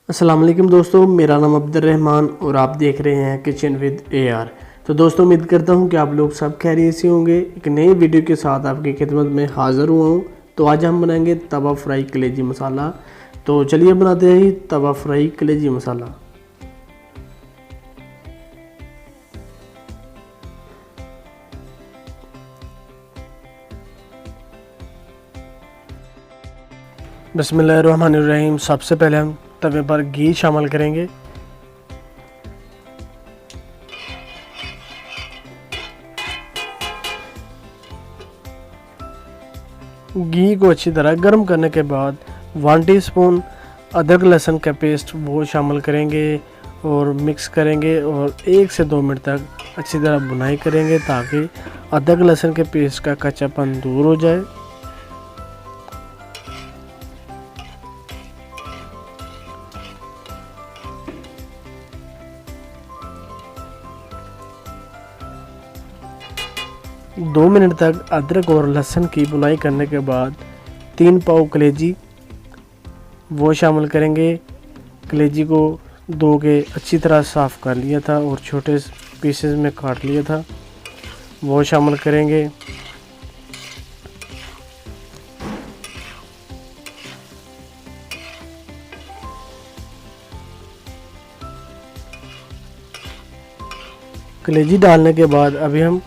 अस्सलाम वालेकुम दोस्तों, मेरा नाम अब्दुर्रहमान और आप देख रहे हैं किचन विद AR। तो दोस्तों उम्मीद करता हूं कि आप लोग सब खैरियत से होंगे। एक नई वीडियो के साथ आपकी खिदमत में हाज़िर हुआ हूं। तो आज हम बनाएंगे तवा फ्राई कलेजी मसाला। तो चलिए बनाते हैं तवा फ्राई कलेजी मसाला। बिस्मिल्लाहिर्रहमानिर्रहीम। सबसे पहले हम तवे पर घी शामिल करेंगे। घी को अच्छी तरह गर्म करने के बाद 1 टीस्पून अदरक लहसुन का पेस्ट वो शामिल करेंगे और मिक्स करेंगे और 1 से 2 मिनट तक अच्छी तरह भुनाई करेंगे ताकि अदरक लहसुन के पेस्ट का कच्चापन दूर हो जाए। दो मिनट तक अदरक और लहसुन की भुनाई करने के बाद 3 पाव कलेजी वो शामिल करेंगे। कलेजी को धो के अच्छी तरह साफ़ कर लिया था और छोटे पीसेस में काट लिया था, वो शामिल करेंगे। कलेजी डालने के बाद अभी हम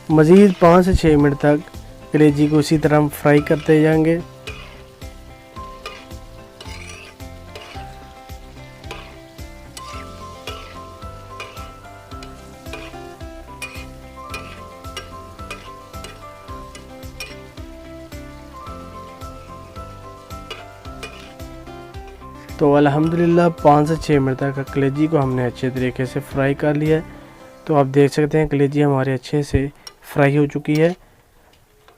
मज़ीद 5 से 6 मिनट तक कलेजी को इसी तरह फ्राई करते जाएंगे। तो अल्हम्दुलिल्लाह 5 से 6 मिनट तक कलेजी को हमने अच्छे तरीके से फ्राई कर लिया है। तो आप देख सकते हैं कलेजी हमारे अच्छे से फ्राई हो चुकी है,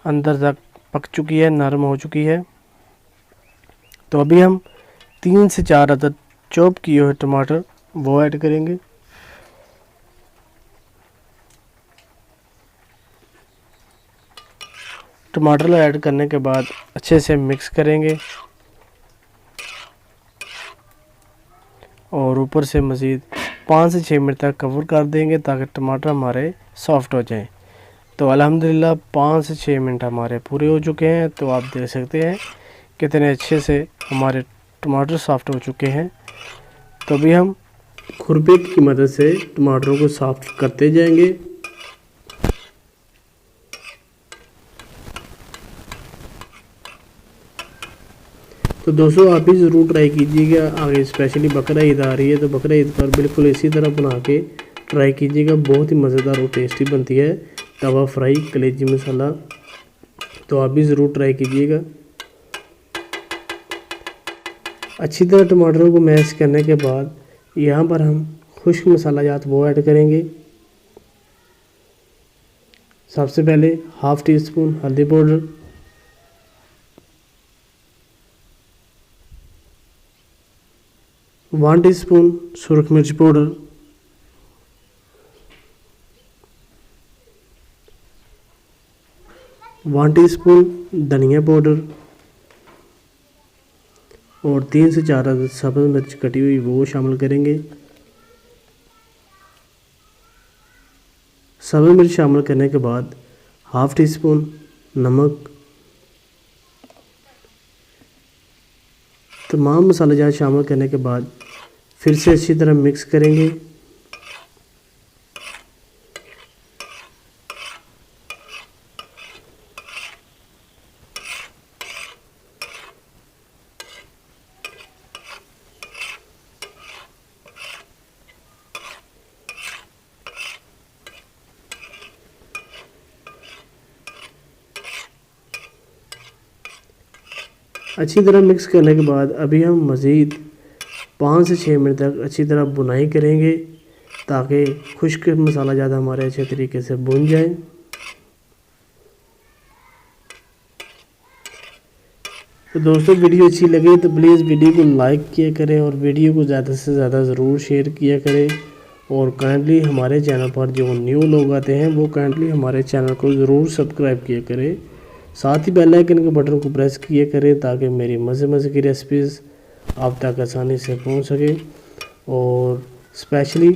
अंदर तक पक चुकी है, नरम हो चुकी है। तो अभी हम 3 से 4 अदद चॉप किए हुए टमाटर वो ऐड करेंगे। टमाटर ऐड करने के बाद अच्छे से मिक्स करेंगे और ऊपर से मज़ीद 5 से 6 मिनट तक कवर कर देंगे ताकि टमाटर हमारे सॉफ्ट हो जाएं। तो अल्हम्दुलिल्लाह 5 से 6 मिनट हमारे पूरे हो चुके हैं। तो आप देख सकते हैं कितने अच्छे से हमारे टमाटर सॉफ्ट हो चुके हैं। तो अभी हम खुरपे की मदद से टमाटरों को सॉफ्ट करते जाएंगे। तो दोस्तों आप भी ज़रूर ट्राई कीजिएगा। आगे स्पेशली बकरा ईद आ रही है तो बकरा ईद पर बिल्कुल इसी तरह बना के ट्राई कीजिएगा। बहुत ही मज़ेदार और टेस्टी बनती है तवा फ्राई कलेजी मसाला। तो आप भी ज़रूर ट्राई कीजिएगा। अच्छी तरह टमाटरों को मैश करने के बाद यहाँ पर हम खुश्क मसाला जात वो ऐड करेंगे। सबसे पहले ½ टीस्पून हल्दी पाउडर, 1 टीस्पून सुरख मिर्च पाउडर, 1 टीस्पून धनिया पाउडर और 3 से 4 अदद सब्ज़ मिर्च कटी हुई वो शामिल करेंगे। सब्ज़ मिर्च शामिल करने के बाद ½ टीस्पून नमक, तमाम मसाले जात शामिल करने के बाद फिर से अच्छी तरह मिक्स करेंगे। अच्छी तरह मिक्स करने के बाद अभी हम मज़ीद 5 से 6 मिनट तक अच्छी तरह भुनाई करेंगे ताकि खुश्क मसाला ज़्यादा हमारे अच्छे तरीके से भुन जाए। तो दोस्तों वीडियो अच्छी लगे तो प्लीज़ वीडियो को लाइक किया करें और वीडियो को ज़्यादा से ज़्यादा ज़रूर शेयर किया करें। और काइंडली हमारे चैनल पर जो न्यू लोग आते हैं वो काइंडली हमारे चैनल को ज़रूर सब्सक्राइब किया करें। साथ ही बेल आइकन के बटन को प्रेस किया करें ताकि मेरी मज़े मज़े की रेसिपीज़ आप तक आसानी से पहुंच सके। और स्पेशली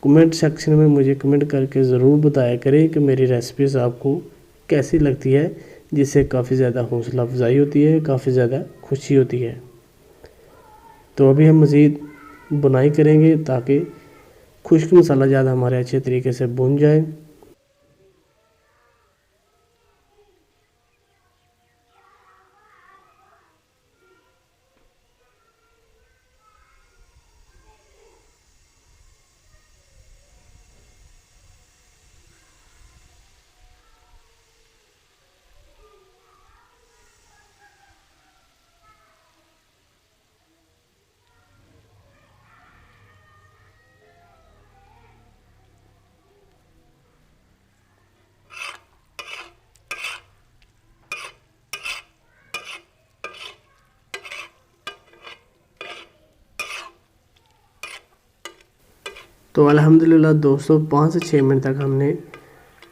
कमेंट सेक्शन में मुझे कमेंट करके ज़रूर बताया करें कि मेरी रेसिपीज़ आपको कैसी लगती है, जिससे काफ़ी ज़्यादा हौसला अफजाई होती है, काफ़ी ज़्यादा खुशी होती है। तो अभी हम मज़ीद बुनाई करेंगे ताकि खुश्क मसाला ज़्यादा हमारे अच्छे तरीके से भुन जाए। तो अल्हम्दुलिल्लाह दोस्तों 5 से 6 मिनट तक हमने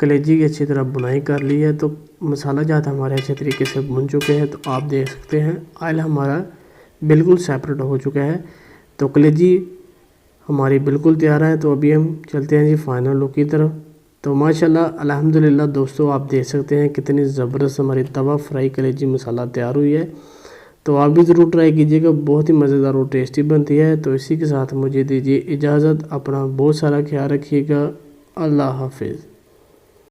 कलेजी की अच्छी तरह बुनाई कर ली है। तो मसाला ज़्यादा हमारे अच्छे तरीके से भुन चुके हैं। तो आप देख सकते हैं ऑयल हमारा बिल्कुल सेपरेट हो चुका है। तो कलेजी हमारी बिल्कुल तैयार है। तो अभी हम चलते हैं जी फाइनल लुक की तरफ। तो माशाल्लाह अल्हम्दुलिल्लाह दोस्तों आप देख सकते हैं कितनी ज़बरदस्त हमारी तवा फ्राई कलेजी मसाला तैयार हुई है। तो आप भी ज़रूर ट्राई कीजिएगा, बहुत ही मज़ेदार और टेस्टी बनती है। तो इसी के साथ मुझे दीजिए इजाज़त, अपना बहुत सारा ख्याल रखिएगा। अल्लाह हाफिज़।